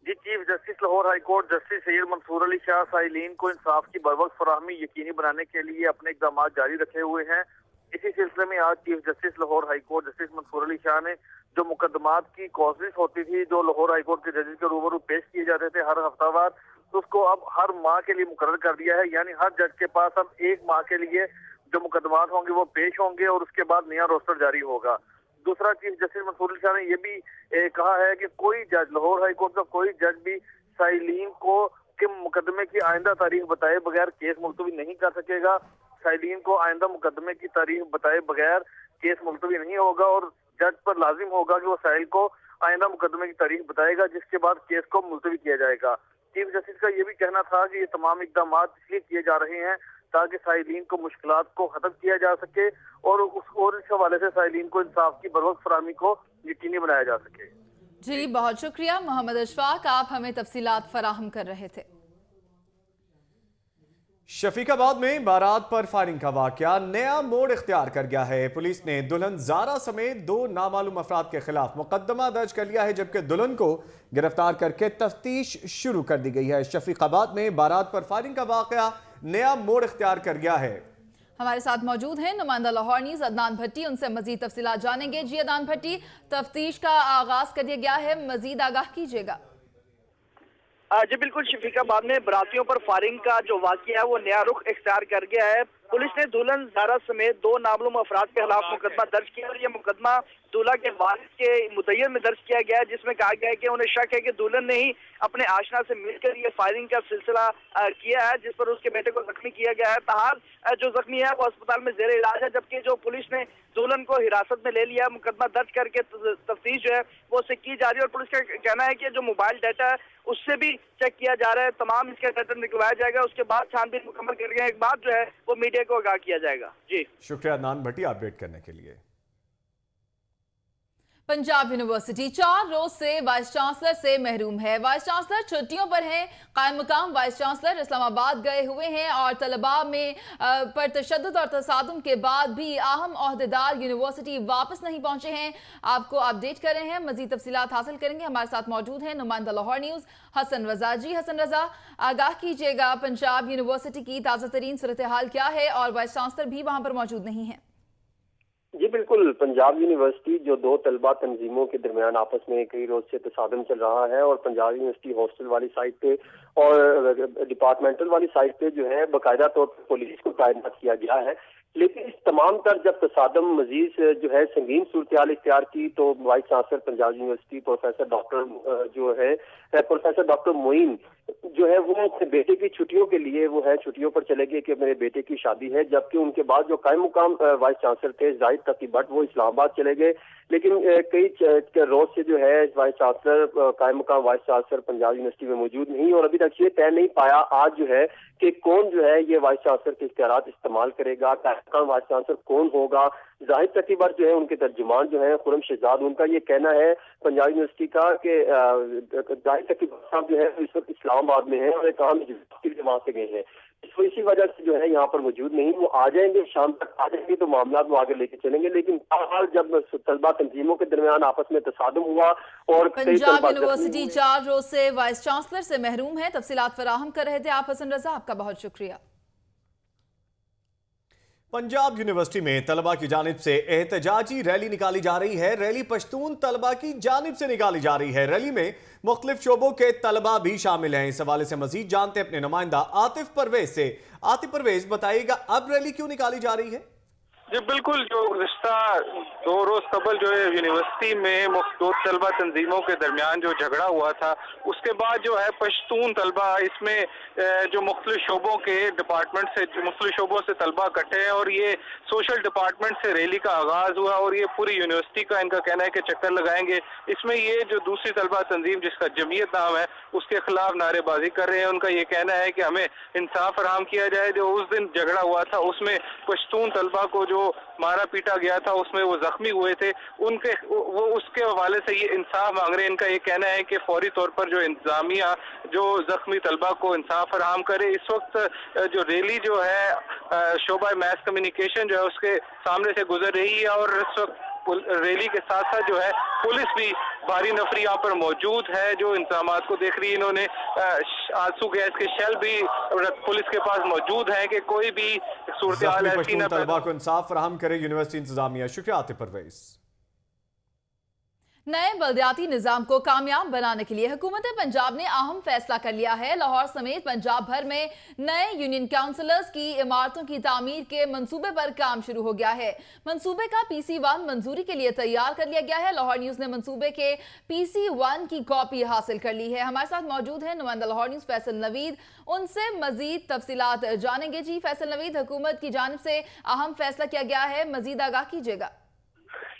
जी, chief justice Lahore high court justice Syed Mansoor Ali Shah साइलीन को इंसाफ की बरवक्त फराहमी यकीनी बनाने के लिए अपने इकदाम जारी रखे हुए हैं। इसी सिलसिले में आज chief justice Lahore high court justice Mansoor Ali Shah ने जो मुकदमात की कॉजेस होती थी जो लाहौर हाईकोर्ट के जजेस के रूबरू पेश किए जाते थे हर हफ्तावार, तो उसको अब हर माह के लिए मुकर्रर कर दिया है। यानी हर जज के पास अब 1 माह के लिए जो मुकदमात होंगे वो पेश होंगे और उसके बाद नया रोस्टर जारी होगा। दूसरा, चीफ जस्टिस मंसूर अली शाह ने यह भी कहा है कि कोई जज, लाहौर हाईकोर्ट का कोई जज भी साइलीन को के मुकदमे की आइंदा तारीख बताए बगैर केस मुलतवी नहीं कर सकेगा। साइलीन को आइंदा मुकदमे की तारीख बताए बगैर केस मुलतवी नहीं होगा और जज पर लाजिम होगा कि वो साइल को आइंदा मुकदमे की तारीख बताएगा, जिसके बाद केस को मुलतवी किया जाएगा। चीफ जस्टिस का यह भी कहना था कि ये तमाम इकदाम इसलिए किए जा रहे हैं ताकि साइलीन को मुश्किलात को खत्म किया जा सके और इस हवाले से साइलीन को इंसाफ की बरवक्त फराहमी को यकीनी बनाया जा सके। जी बहुत शुक्रिया मोहम्मद अशफाक, आप हमें तफसीलात फराहम कर रहे थे। शफीकाबाद में बारात पर फायरिंग का वाकया नया मोड़ इख्तियार कर गया है। पुलिस ने दुल्हन जारा समेत 2 नामालूम अफराद के खिलाफ मुकदमा दर्ज कर लिया है, जबकि दुल्हन को गिरफ्तार करके तफ्तीश शुरू कर दी गई है। शफीकाबाद में बारात पर फायरिंग का वाकया नया मोड़ इख्तियार कर गया है। हमारे साथ मौजूद हैं नुमाइंदा लाहौर न्यूज़ अदनान भट्टी, उनसे मजीद तफसीलात जानेंगे। जी अदनान भट्टी, तफ्तीश का आगाज कर दिया गया है, मजीद आगाह कीजिएगा। जी बिल्कुल, शफीकाबाद में बरातियों पर फायरिंग का जो वाकया है वो नया रुख इख्तियार कर गया है। पुलिस ने दुल्हन जारा समेत 2 नामालूम अफराद के खिलाफ मुकदमा दर्ज किया और ये मुकदमा दूल्हा के वालिद के मुद्दईन में दर्ज किया गया है, जिसमें कहा गया है कि उन्हें शक है कि दुल्हन ने ही अपने आशना से मिलकर ये फायरिंग का सिलसिला किया है, जिस पर उसके बेटे को जख्मी किया गया है। ताहाल जो जख्मी है वो अस्पताल में जेर इलाज है, जबकि जो पुलिस ने दुल्हन को हिरासत में ले लिया, मुकदमा दर्ज करके तफ्तीश जो है वो उससे की जा रही है। और पुलिस का कहना है कि जो मोबाइल डाटा है उससे भी चेक किया जा रहा है, तमाम इसका डाटा निकलवाया जाएगा, उसके बाद छानबीन मुकम्मल करके एक बात जो है वो मीडिया को आगाह किया जाएगा। जी शुक्रिया अदनान भट्टी अपडेट करने के लिए। पंजाब यूनिवर्सिटी 4 रोज से वाइस चांसलर से महरूम है। वाइस चांसलर छुट्टियों पर हैं। कायम मुकाम वाइस चांसलर इस्लामाबाद गए हुए हैं और तलबा में पर तशद्दुद और तसादुम के बाद भी अहम ओहदेदार यूनिवर्सिटी वापस नहीं पहुंचे हैं। आपको अपडेट कर रहे हैं, मजीद तफसीलात हासिल करेंगे। हमारे साथ मौजूद हैं नुमाइंदा लाहौर न्यूज़ हसन रजा। जी हसन रजा, आगाह कीजिएगा, पंजाब यूनिवर्सिटी की ताज़ा तरीन सूरत हाल क्या है और वाइस चांसलर भी वहाँ पर मौजूद नहीं है? जी बिल्कुल, पंजाब यूनिवर्सिटी जो 2 तलबा तंजीमों के दरमियान आपस में कई रोज से तसादम चल रहा है और पंजाब यूनिवर्सिटी हॉस्टल वाली साइड पे और डिपार्टमेंटल वाली साइड पे जो है बाकायदा तौर पर पुलिस को तैनात किया गया है लेकिन इस तमाम तर जब तसादम मजीद जो है संगीन सूरत इख्तियार की तो vice chancellor Punjab university professor doctor Moin जो है वो अपने बेटे की छुट्टियों के लिए वो है छुट्टियों पर चले गए कि मेरे बेटे की शादी है, जबकि उनके बाद जो कायम मुकाम वाइस चांसलर थे जाहिद तकी भट्ट वो इस्लामाबाद चले गए। लेकिन कई रोज से जो है वाइस चांसलर कायम मुकाम वाइस चांसलर पंजाब यूनिवर्सिटी में मौजूद नहीं और अभी तक ये तय नहीं पाया आज जो है कि कौन जो है ये वाइस चांसलर के इख्तियारात इस्तेमाल करेगा, कायम मुकाम वाइस चांसलर कौन होगा। जाहिद तकी भट्ट जो है उनके तर्जुमान जो है खुरम शहजाद, उनका ये कहना है पंजाब यूनिवर्सिटी का कि जाहिद तकी भट्ट साहब जो है इस वक्त इस्लामाबाद में है और एक आम के लिए वहां से गए हैं, तो इसी वजह से जो है यहाँ पर मौजूद नहीं। वो आ जाएंगे, शाम तक आ जाएंगे तो मामला वो आगे लेके चलेंगे। लेकिन फिलहाल जब तलबा तंजीमों के दरमियान आपस में तसादुम हुआ और पंजाब यूनिवर्सिटी 4 रोज से वाइस चांसलर से महरूम है। तफसीलात फराहम कर रहे थे आप हसन रजा, आपका बहुत शुक्रिया। पंजाब यूनिवर्सिटी में तलबा की जानिब से एहतजाजी रैली निकाली जा रही है। रैली पश्तून तलबा की जानिब से निकाली जा रही है। रैली में मुख्तलिफ शोबों के तलबा भी शामिल हैं। इस हवाले से मजीद जानते हैं अपने नुमाइंदा आतिफ परवेज से। आतिफ परवेज, बताइएगा अब रैली क्यों निकाली जा रही है? जी बिल्कुल, जो गुज़िश्ता 2 रोज कबल जो है यूनिवर्सिटी में दो तलबा तंजीमों के दरमियान जो झगड़ा हुआ था, उसके बाद जो है पश्तून तलबा इसमें जो मुख्तलिफ शोबों के डिपार्टमेंट से मुख्तलिफ शोबों से तलबा इकट्ठे हैं और ये सोशल डिपार्टमेंट से रैली का आगाज हुआ और ये पूरी यूनिवर्सिटी का इनका कहना है कि चक्कर लगाएंगे। इसमें ये जो दूसरी तलबा तंजीम जिसका जमीयत नाम है उसके खिलाफ नारेबाजी कर रहे हैं। उनका ये कहना है कि हमें इंसाफ फराहम किया जाए। जो उस दिन झगड़ा हुआ था उसमें पश्तून तलबा को जो मारा पीटा गया था उसमें वो जख्मी हुए थे, वो उसके हवाले से ये इंसाफ मांग रहे हैं। इनका ये कहना है कि फौरी तौर पर जो इंतजामिया जो जख्मी तलबा को इंसाफ फराहम करे। इस वक्त जो रैली जो है शोबा मैस कम्युनिकेशन जो है उसके सामने से गुजर रही है और इस वक्त रैली के साथ साथ जो है पुलिस भी भारी नफरी यहाँ पर मौजूद है जो इंतजामात को देख रही है। इन्होंने आंसू गैस के शेल भी पुलिस के पास मौजूद है कि कोई भी सूरत हाल ऐसी न तलबा को इंसाफ फराहम करे यूनिवर्सिटी इंतजामिया। शुक्रिया आतिफ परवेज। नए बल्दियाती निजाम को कामयाब बनाने के लिए हुकूमत पंजाब ने अहम फैसला कर लिया है। लाहौर समेत पंजाब भर में नए यूनियन काउंसिलर्स की इमारतों की तामीर के मंसूबे पर काम शुरू हो गया है। मंसूबे का PC1 मंजूरी के लिए तैयार कर लिया गया है। लाहौर न्यूज ने मंसूबे के PC1 की कॉपी हासिल कर ली है। हमारे साथ मौजूद है नुमाइंदा लाहौर न्यूज फैसल नवीद, उनसे मजीद तफसीलात जानेंगे। जी फैसल नवीद, हुकूमत की जानिब से अहम फैसला किया गया है, मजीद आगाह कीजिएगा।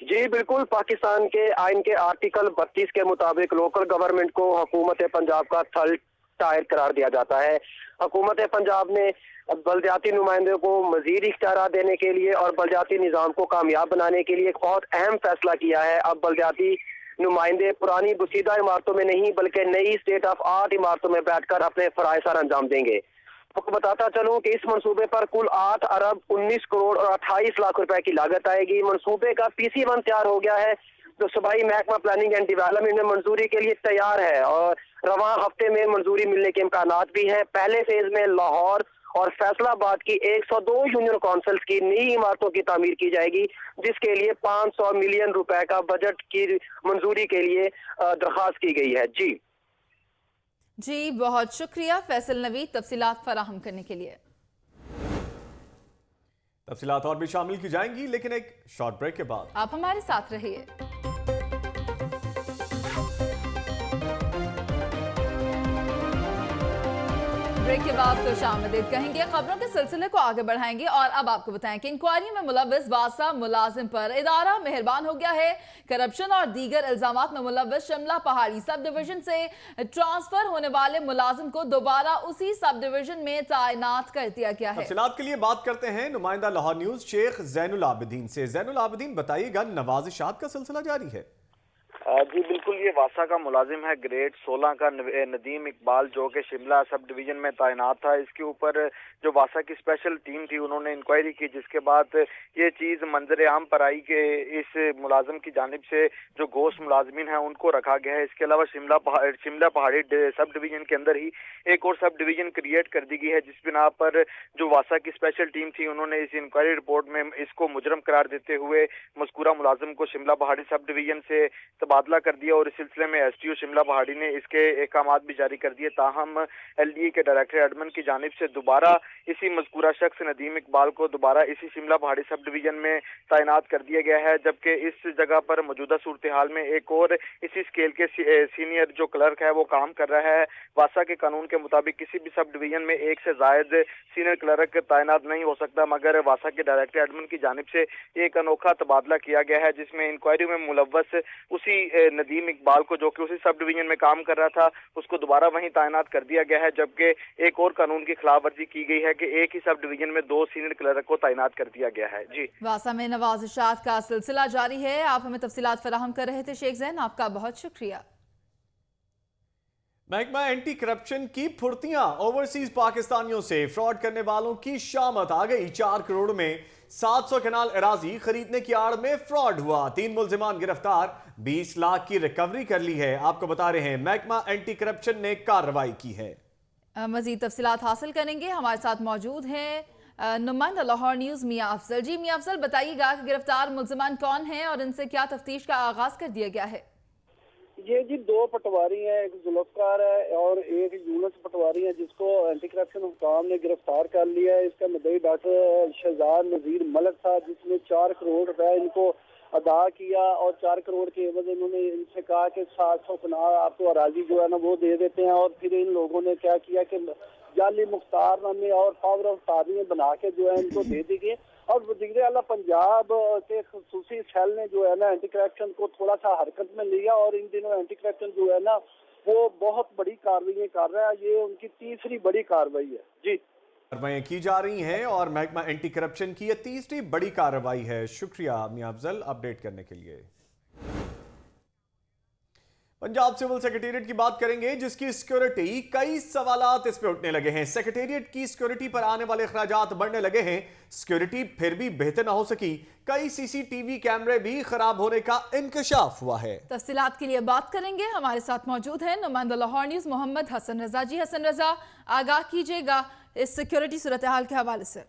जी बिल्कुल, पाकिस्तान के आइन के आर्टिकल 32 के मुताबिक लोकल गवर्नमेंट को हुकूमत पंजाब का थर्ड टायर करार दिया जाता है। हुकूमत पंजाब ने बल्दियाती नुमाइंदों को मजीद इख्तियार देने के लिए और बल्दियाती निज़ाम को कामयाब बनाने के लिए एक बहुत अहम फैसला किया है। अब बल्दियाती नुमाइंदे पुरानी बुसीदा इमारतों में नहीं बल्कि नई स्टेट ऑफ आर्ट इमारतों में बैठकर अपने फराइज सर अंजाम देंगे। आपको बताता चलूं कि इस मंसूबे पर कुल 8 अरब 19 करोड़ और 28 लाख रुपए की लागत आएगी। मंसूबे का PC1 तैयार हो गया है जो सूबाई महकमा प्लानिंग एंड डेवलपमेंट में मंजूरी के लिए तैयार है और रवां हफ्ते में मंजूरी मिलने के इम्कानात भी हैं। पहले फेज में लाहौर और फैसलाबाद की 102 यूनियन काउंसिल्स की नई इमारतों की तामीर की जाएगी, जिसके लिए 500 मिलियन रुपए का बजट की मंजूरी के लिए दरखास्त की गई है। जी बहुत शुक्रिया फैसल नवीद तफसीलात फराहम करने के लिए। तफसीलात और भी शामिल की जाएंगी लेकिन एक शॉर्ट ब्रेक के बाद। आप हमारे साथ रहिए। ब्रेक के बाद खुशामदीद कहेंगे, खबरों के सिलसिले को आगे बढ़ाएंगे और अब आपको बताएं कि इंक्वायरी में मुलव्वस बादशाह मुलाजिम पर इदारा मेहरबान हो गया है। करप्शन और दीगर इल्जामात में मुलव्वस शिमला पहाड़ी सब डिवीजन से ट्रांसफर होने वाले मुलाजिम को दोबारा उसी सब डिवीजन में तैनात कर दिया गया है। तफसीलात के लिए बात करते हैं नुमाइंदा लाहौर न्यूज शेख जैनुल आबिदीन से। जैनुल आबिदीन, बताइएगा नवाजिशात का सिलसिला जारी है? जी बिल्कुल, ये वासा का मुलाजिम है ग्रेड 16 का नदीम इकबाल जो कि शिमला सब डिवीजन में तैनात था। इसके ऊपर जो वासा की स्पेशल टीम थी उन्होंने इंक्वायरी की, जिसके बाद ये चीज़ मंजर आम पर आई कि इस मुलाजिम की जानिब से जो गोश्त मुलाजमीन है उनको रखा गया है। इसके अलावा शिमला पहाड़ी सब डिवीजन के अंदर ही एक और सब डिवीजन क्रिएट कर दी गई है, जिस बिना पर जो वासा की स्पेशल टीम थी उन्होंने इस इंक्वायरी रिपोर्ट में इसको मुजरम करार देते हुए मज़कूरा मुलाजिम को शिमला पहाड़ी सब डिवीजन से तबादला कर दिया और इस सिलसिले में SDO शिमला पहाड़ी ने इसके अहकाम भी जारी कर दिए। ताहम LDA के डायरेक्टर एडमिन की जानिब से दोबारा इसी मज़कूरा शख्स नदीम इकबाल को दोबारा इसी शिमला पहाड़ी सब डिवीजन में तैनात कर दिया गया है, जबकि इस जगह पर मौजूदा सूरत हाल में एक और इसी स्केल के सीनियर जो क्लर्क है वो काम कर रहा है। वासा के कानून के मुताबिक किसी भी सब डिवीजन में एक से जायद सीनियर क्लर्क तैनात नहीं हो सकता, मगर वासा के डायरेक्टर एडमिन की जानिब से एक अनोखा तबादला किया गया है, जिसमें इंक्वायरी में मुलव्वस उसी नदीम इकबाल को, जो कि उसी सब डिवीजन में काम कर रहा था, उसको दोबारा वहीं तैनात कर दिया गया है। जबकि एक और कानून की खिलाफ वर्जी की गई है कि एक ही सब डिवीजन में 2 सीनियर क्लर्क को तैनात कर दिया गया है। जी, वासा में नवाजिशात का सिलसिला जारी है। आप हमें तफसीलात फराहम कर रहे थे शेख जैन, आपका बहुत शुक्रिया। महकमा एंटी करप्शन की फुर्तियां, ओवरसीज पाकिस्तानियों से फ्रॉड करने वालों की शामत आ गई। 4 करोड़ में 700 कनाल अराजी खरीदने की आड़ में फ्रॉड हुआ। 3 मुलजिमान गिरफ्तार, 20 लाख की रिकवरी कर ली है। आपको बता रहे हैं महकमा एंटी करप्शन ने कार्रवाई की है। मजीद तफसीलात हासिल करेंगे। हमारे साथ मौजूद हैं नुमाइंदा लाहौर न्यूज़ मियां अफजल। जी मियां अफजल, बताइएगा कि गिरफ्तार मुलजिमान कौन हैं और इनसे क्या तफ्तीश का आगाज कर दिया गया है? ये जी 2 पटवारी हैं, एक जुल्फकार है और एक यूनुस पटवारी है, जिसको एंटी करप्शन हुकाम ने गिरफ्तार कर लिया है। इसका मुद्दई डॉक्टर शहजाद नजीर मलक था, जिसने 4 करोड़ रुपए इनको अदा किया और 4 करोड़ के एवज इन्होंने इनसे कहा कि 700 कनाल आपको अराजी जो है ना वो दे देते हैं। और फिर इन लोगों ने क्या किया कि जाली मुख्तारनामे और पावर ऑफ अटार्नी बना के जो है इनको दे दी गई। और वज़ीर आला पंजाब के खुसूसी सेल ने जो है ना एंटी करप्शन को थोड़ा सा हरकत में लिया और इन दिनों एंटी करप्शन जो है ना वो बहुत बड़ी कार्रवाई कर रहा है। ये उनकी तीसरी बड़ी कार्रवाई है। जी, कार्रवाई की जा रही हैं और महकमा एंटी करप्शन की यह तीसरी बड़ी कार्रवाई है। शुक्रिया मियां अफजल अपडेट करने के लिए। पंजाब सिविल सेक्रेटेरिएट की बात करेंगे, जिसकी सिक्योरिटी, कई सवालात इस पे उठने लगे हैं। सेक्रेटेरिएट की सिक्योरिटी पर आने वाले खर्चात बढ़ने लगे हैं। सिक्योरिटी फिर भी बेहतर ना हो सकी। कई CCTV कैमरे भी खराब होने का इंकशाफ हुआ है। तफसीलात के लिए बात करेंगे। हमारे साथ मौजूद हैं नुमाइंदा लाहौर न्यूज़ मोहम्मद हसन रजा। जी हसन रजा, आगाह कीजिएगा इस सिक्योरिटी सूरत हाल के हवाले से।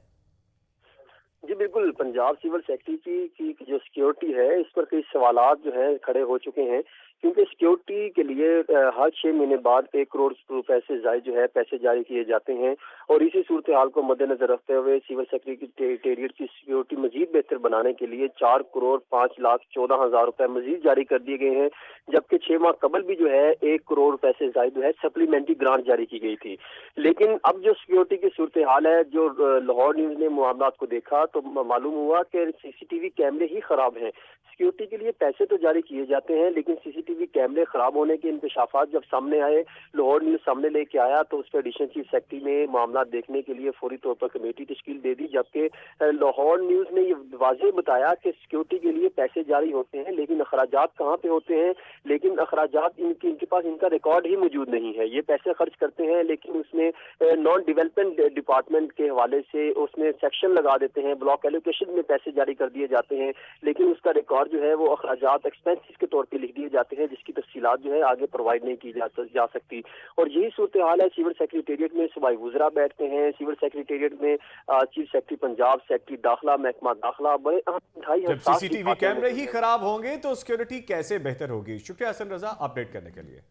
जी बिल्कुल, पंजाब सिविल सेक्रेटरी की जो सिक्योरिटी है इस पर कई सवालात जो है खड़े हो चुके हैं, क्योंकि सिक्योरिटी के लिए हर 6 महीने बाद 1 करोड़ रुपए से ज़ायद जो है पैसे जारी किए जाते हैं। और इसी सूरत हाल को मद्देनजर रखते हुए सिविल सेक्रेटेरिएट की सिक्योरिटी मजीद बेहतर बनाने के लिए 4 करोड़ 5,14,000 रुपए मजीद जारी कर दिए गए हैं, जबकि 6 माह कबल भी जो है 1 करोड़ रुपए से ज़ायद जो है सप्लीमेंट्री ग्रांट जारी की गई थी। लेकिन अब जो सिक्योरिटी की सूरत हाल है, जो लाहौर न्यूज़ ने मामलात को देखा तो मालूम हुआ कि CCTV कैमरे ही खराब हैं। सिक्योरिटी के लिए पैसे तो जारी किए जाते हैं, लेकिन CCTV कैमरे खराब होने के इंकशाफात जब सामने आए, लाहौर न्यूज़ सामने लेके आया तो उस पर एडिशनल चीफ सेक्रेटरी ने मामला देखने के लिए फौरी तौर पर कमेटी तश्कील दे दी। जबकि लाहौर न्यूज़ ने ये वाज़ेह बताया कि सिक्योरिटी के लिए पैसे जारी होते हैं, लेकिन अखराजात कहाँ पे होते हैं, लेकिन अखराजात इनके पास इनका रिकॉर्ड ही मौजूद नहीं है। ये पैसे खर्च करते हैं, लेकिन उसमें नॉन डेवलपमेंट डिपार्टमेंट के हवाले से उसमें सेक्शन लगा देते हैं, ब्लॉक एलोकेशन में पैसे जारी कर दिए जाते हैं, लेकिन उसका रिकॉर्ड जो है वो अखराजात एक्सपेंसेस के तौर पे लिख दिए जाते हैं, जिसकी तफसीलात जो है आगे प्रोवाइड नहीं की जा सकती। और यही सूरत हाल है सिविल सेक्रेटेरिएट में। सूबाई वुज़रा बैठते हैं सिविल सेक्रेटेरिएट में, चीफ सेक्रेटरी पंजाब, सेक्रेटरी दाखिला, महकमा दाखिला, बड़े जब CCTV कैमरे ही खराब होंगे तो सिक्योरिटी कैसे बेहतर होगी। शुक्रिया हसन रजा अपडेट करने के लिए।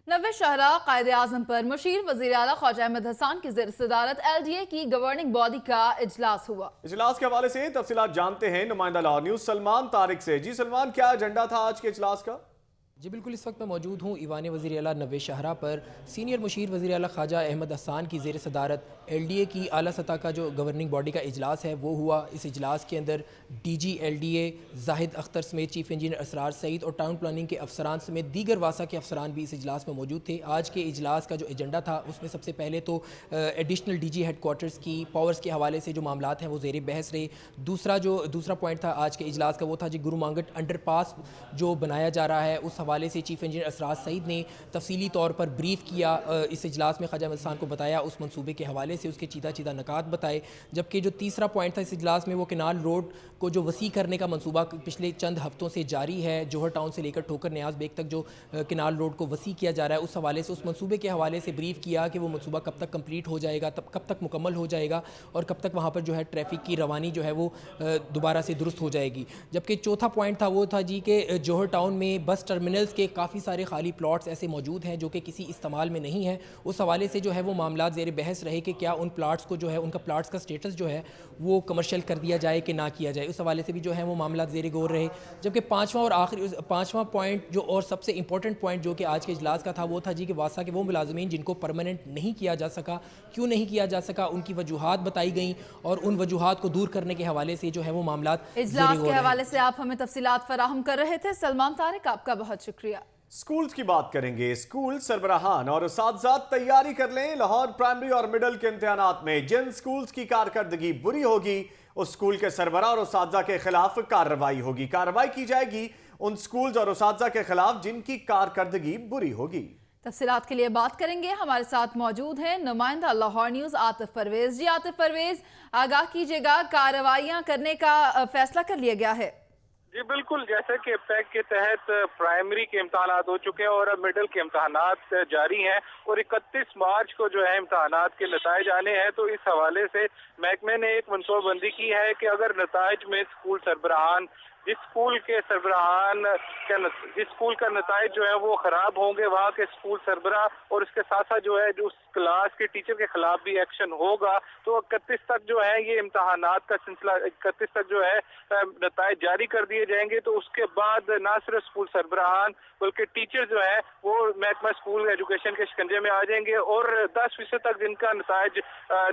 नवे शहरा कायदे आजम पर मुशीर वज़ीर आला ख्वाजा अहमद हसन की ज़ेर सदारत LDA की गवर्निंग बॉडी का इजलास हुआ। इजलास के हवाले से तफसीलात जानते हैं नुमाइंदा लाहौर न्यूज़ सलमान तारिक से। जी सलमान, क्या एजेंडा था आज के इजलास का? जी बिल्कुल, इस वक्त मैं मौजूद हूँ ईवान वज़ीर आला नवे शहरा पर। सीनियर मुशीर वज़ीर आला ख्वाजा अहमद हसन की ज़ेर सदारत LDA की आला सतह का जो गवर्निंग बॉडी का इजलास है वो हुआ। इस इजलास के अंदर DG LDA जाहिद अख्तर समेत चीफ इंजीनियर असरार सईद और टाउन प्लानिंग के अफसरान समेत दीगर वासा के अफसरान भी इस इजलास में मौजूद थे। आज के इजलास का जो एजेंडा था उसमें सबसे पहले तो एडिशनल DG हेडकोार्टर्स की पावर्स के हवाले से जो मामलात हैं वो ज़ेर बहस रहे। दूसरा पॉइंट था आज के इजलास का वो था जी गुरु मांगट अंडरपास जो बनाया जा रहा है उस हवाले से चीफ इंजीनियर असरार सईद ने तफसीली तौर पर ब्रीफ किया। इस इजलास में ख्वाजा अहमद हसन को बताया, उस मनसूबे के हवाले से उसके चीदा चीदा नकात बताए। जबकि जो तीसरा पॉइंट था इस इजलास में वो केनाल रोड को जो वसी करने का मनसूबा पिछले चंद हफ्तों से जारी है, जौहर टाउन से लेकर ठोकर न्याज बेग तक जो केनाल रोड को वसी किया जा रहा है, उस हवाले से उस मनसूबे के हवाले से ब्रीफ किया कि वो मनसूबा कब तक कंप्लीट हो जाएगा, तब कब तक मुकम्मल हो जाएगा और कब तक वहाँ पर जो है ट्रैफिक की रवानी जो है वो दोबारा से दुरुस्त हो जाएगी। जबकि चौथा पॉइंट था वो था जी कि जौहर टाउन में बस टर्मिनल्स के काफ़ी सारे खाली प्लॉट्स ऐसे मौजूद हैं जो कि किसी इस्तेमाल में नहीं है। उस हवाले से जो है वो मामला ज़ेर बहस रहे कि क्या उन प्लाट्स को जो है उनका प्लाट्स का स्टेटस जो है वो कमर्शियल कर दिया जाए कि ना किया जाए, उस हवाले से भी जो है वो मामला ज़ेर गौर रहे। जबकि पाँचवा पॉइंट जो और सबसे इंपॉर्टेंट पॉइंट जो कि आज के इजलास का था वो था जी कि वासा के वो मुलाजमीन जिनको परमानेंट नहीं किया जा सका, क्यों नहीं किया जा सका, उनकी वजूहात बताई गई और उन वजूहात को दूर करने के हवाले से जो है वो मामला इजलास के हवाले से आप हमें तफसीलात फराहम कर रहे थे। सलमान तारिक, आपका बहुत शुक्रिया। स्कूल्स की बात करेंगे। स्कूल सरबराहान और उस्ताद तैयारी कर लें। लाहौर प्राइमरी और मिडिल के इम्तिहानात में जिन स्कूल्स की कारकर्दगी बुरी होगी उस स्कूल के सरबराह और उस्ताद के खिलाफ कार्रवाई होगी। कार्रवाई की जाएगी उन स्कूल्स और उस्ताद के खिलाफ जिनकी कारकर्दगी बुरी होगी। तफसीलात के लिए बात करेंगे, हमारे साथ मौजूद हैं नुमाइंदा लाहौर न्यूज आतिफ परवेज। जी आतिफ परवेज, आगाह कीजिएगा, कार्रवाइयां करने का फैसला कर लिया गया है? जी बिल्कुल, जैसे कि पैक के तहत प्राइमरी के इम्तहानात हो चुके हैं और अब मिडिल के इम्तहानात जारी हैं और 31 मार्च को जो है इम्तहानात के नताइज आने हैं। तो इस हवाले से महकमे ने एक मनसूबाबंदी की है कि अगर नताइज में स्कूल सरबराहान जिस स्कूल का नताइज जो है वो खराब होंगे, वहाँ के स्कूल सरबराह और उसके साथ साथ जो है जो उस क्लास के टीचर के खिलाफ भी एक्शन होगा। तो 31 तक जो है ये इम्तहानात का सिलसिला 31 तक जो है नताइज जारी कर दिए जाएंगे। तो उसके बाद ना सिर्फ स्कूल सरबराहान बल्कि टीचर जो है वो महकमा स्कूल एजुकेशन के शिकंजे में आ जाएंगे और 10% तक जिनका नताइज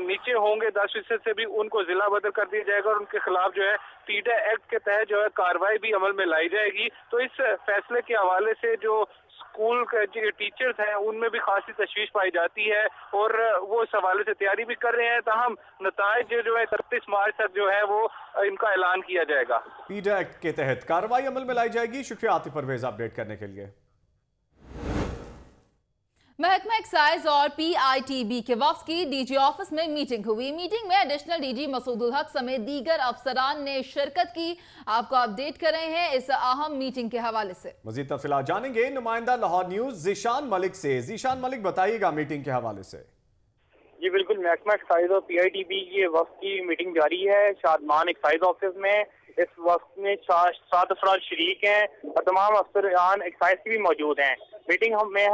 नीचे होंगे 10% से भी उनको जिला बदल कर दिया जाएगा और उनके खिलाफ जो है पीडा एक्ट के तहत जो है कार्रवाई भी अमल में लाई जाएगी। तो इस फैसले के हवाले से जो स्कूल के टीचर्स हैं उनमें भी खासी तशवीश पाई जाती है और वो इस हवाले से तैयारी भी कर रहे हैं। ताहम नताइज जो है 31 मार्च तक जो है वो इनका ऐलान किया जाएगा। पीडा एक्ट के तहत कार्रवाई अमल में लाई जाएगी। शुक्रिया आतिफ परवेज अपडेट करने के लिए। महकमा एक्साइज और PITB के वफ्द की DG ऑफिस में मीटिंग हुई। मीटिंग में एडिशनल DG मसूदुल हक समेत दीगर अफसरान ने शिरकत की। आपको अपडेट कर रहे हैं इस अहम मीटिंग के हवाले से। मजीद तफसीलात जानेंगे नुमाइंदा लाहौर न्यूज ज़ीशान मलिक से। ज़ीशान मलिक, बताइएगा मीटिंग के हवाले से। जी बिल्कुल, महकमा एक्साइज और PITB की वफ्द की मीटिंग जारी है शादमान एक्साइज ऑफिस में। इस वक्त में 7 अफराद शरीक हैं और तमाम अफसरान एक्साइज की भी मौजूद हैं। मीटिंग में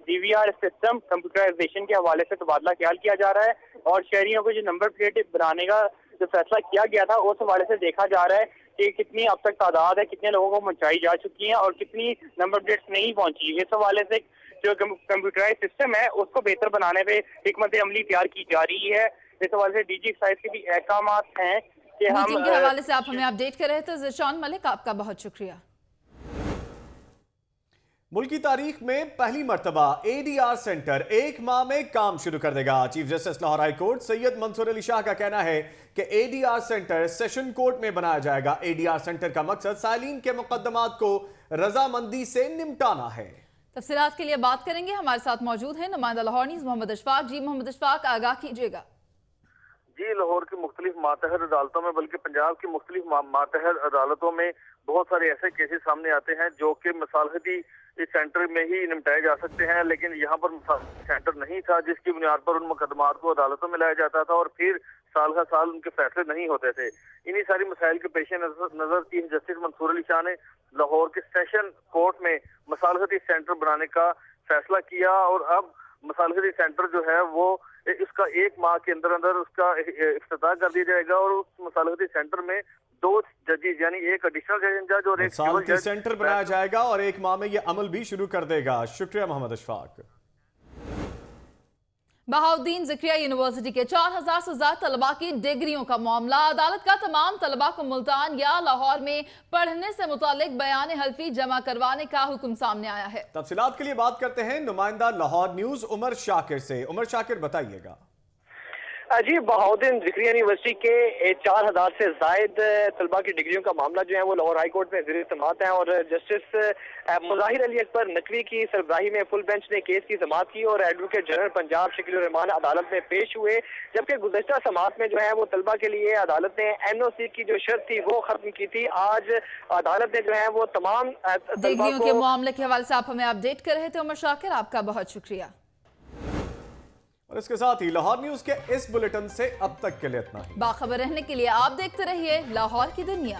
DVR सिस्टम कंप्यूटराइजेशन के हवाले से तबादला ख्याल किया जा रहा है और शहरियों को जो नंबर प्लेट बनाने का जो फैसला किया गया था उस हवाले से देखा जा रहा है कि कितनी अब तक तादाद है, कितने लोगों को पहुंचाई जा चुकी है और कितनी नंबर प्लेट्स नहीं पहुंची। इस हवाले से जो कंप्यूटराइज सिस्टम है उसको बेहतर बनाने पे हिकमत अमली तैयार की जा रही है। इस हवाले से DG एक्साइज के भी अहकाम हैं कि हम मीटिंग के हवाले से आप हमें अपडेट कर रहे थे। ज़ीशान मलिक, आपका बहुत शुक्रिया। मुल्क की तारीख में पहली मरतबा ADR सेंटर 1 माह में काम शुरू कर देगा। Chief justice Lahore high court Syed Mansoor Ali Shah का कहना है कि ADR सेंटर सेशन कोर्ट में बनाया जाएगा। ADR सेंटर का मकसद साइलिन के मुकदमात को रजामंदी से निपटाना है। तफसीलात के लिए बात करेंगे, हमारे साथ मौजूद है नुमाइंदा लाहौर न्यूज मोहम्मद अशफाक। जी मोहम्मद अशफाक, आगाह कीजिएगा। जी, लाहौर की मुख्तलिफ मातहर अदालतों में बल्कि पंजाब की मुख्तलिफ मातहर अदालतों में बहुत सारे ऐसे केसेस सामने आते हैं जो कि मसालहती इस सेंटर में ही निपटाए जा सकते हैं, लेकिन यहाँ पर सेंटर नहीं था जिसकी बुनियाद पर उन मुकदमात को अदालतों में लाया जाता था और फिर साल हर साल उनके फैसले नहीं होते थे। इन्हीं सारी मसाइल के पेश नजर चीफ जस्टिस मंसूर अली शाह ने लाहौर के सेशन कोर्ट में मसालहती सेंटर बनाने का फैसला किया और अब मसालहती सेंटर जो है वो इसका 1 माह के अंदर अंदर उसका इफ्तिताह कर दिया जाएगा और उस मसालहती सेंटर में 2 जजेस यानी एक एडिशनल जज और एक सिविल जज सेंटर बनाया जाएगा और 1 माह में ये अमल भी शुरू कर देगा। शुक्रिया मोहम्मद अशफाक। बहाउद्दीन ज़िक्रिया यूनिवर्सिटी के 4000 से ज्यादा तलबा की डिग्रियों का मामला। अदालत का तमाम तलबा को मुल्तान या लाहौर में पढ़ने से मुतालिक बयान हल्फी जमा करवाने का हुक्म सामने आया है। तफसीलात के लिए बात करते हैं नुमाइंदा लाहौर न्यूज उमर शाकिर से। उमर शाकिर, बताइएगा। जी बहाउद्दीन ज़िक्रिया यूनिवर्सिटी के 4000 से जायद तलबा की डिग्रियों का मामला जो है वो लाहौर हाई कोर्ट में ज़ेर समाअत है और जस्टिस मुज़ाहिर अली अकबर नकवी की सरबराही में फुल बेंच ने केस की समाअत की और एडवोकेट जनरल पंजाब शकील रहमान अदालत में पेश हुए। जबकि गुज़श्ता समाअत में जो है वो तलबा के लिए अदालत ने NOC की जो शर्त थी वो खत्म की थी। आज अदालत ने जो है वो तमाम डिग्रियों के मामले के हवाले से आप हमें अपडेट कर रहे थे उमर शाकिर, आपका बहुत शुक्रिया। और इसके साथ ही लाहौर न्यूज के इस बुलेटिन से अब तक के लिए इतना ही। बाखबर रहने के लिए आप देखते रहिए लाहौर की दुनिया।